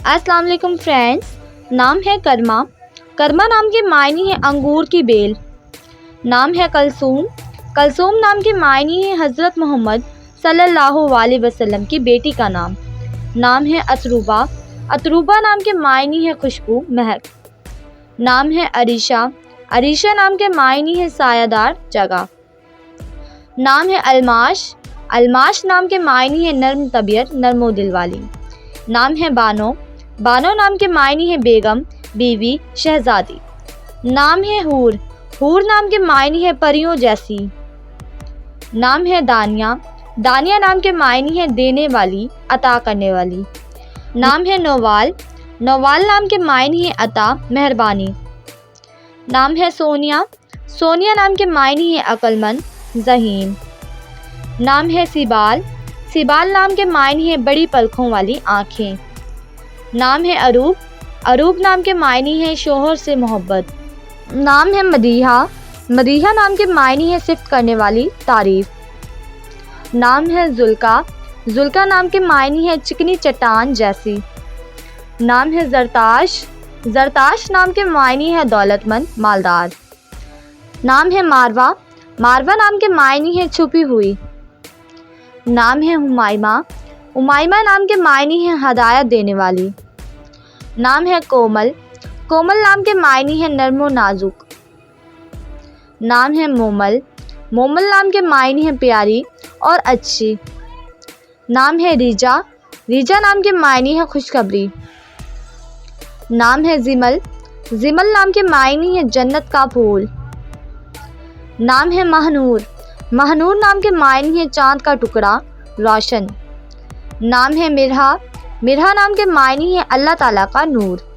अस्सलाम वालेकुम फ्रेंड्स। नाम है करमा। करमा नाम के मायने है अंगूर की बेल। नाम है कलसूम। कलसूम नाम के मायने है हज़रत मोहम्मद सल्लल्लाहु अलैहि वसल्लम की बेटी का नाम। नाम है अतरूबा। अतरूबा नाम के मायने है खुशबू, महक। नाम है अरीशा। अरीशा नाम के मायने है सायादार, जगह। नाम है अलमाश। अलमाश नाम के मायने है नर्म तबीयत, नरमो दिल वाली। नाम है बानो। बानो नाम के मायने है बेगम, बीवी, शहजादी। नाम है हूर। हूर नाम के मायने है परियों जैसी। नाम है दानिया। दानिया नाम के मायने है देने वाली, अता करने वाली। नाम है नौवाल। नौवाल नाम के मायने है अता, मेहरबानी। नाम है सोनिया। सोनिया नाम के मायने है अक्लमंद, ज़हीन। नाम है सिबाल। सिबाल नाम के मायने है बड़ी पलकों वाली आँखें। नाम है अरूब। अरूब नाम के मायने है शोहर से मोहब्बत। नाम है मदीहा। मदीहा नाम के मायने है सिफ्त करने वाली, तारीफ। नाम है जुल्का। जुल्का नाम के मायने है चिकनी चट्टान जैसी। नाम है जरताश। जरताश नाम के मायने है दौलतमंद, मालदार। नाम है मारवा। मारवा नाम के मायने है छुपी हुई। नाम है हुमायमा। हुमायमा नाम के मायने है हदायत देने वाली। नाम है कोमल। कोमल नाम के मायने है नरमो नाजुक। नाम है मोमल। मोमल नाम के मायने है प्यारी और अच्छी। नाम है रिजा। रिजा नाम के मायने है खुशखबरी। नाम है जिमल। जिमल नाम के मायने है जन्नत का फूल। नाम है महनूर। महनूर नाम के मायने है चांद का टुकड़ा, रोशन। नाम है मिरहा। मिरहा नाम के मायने है अल्लाह ताला का नूर।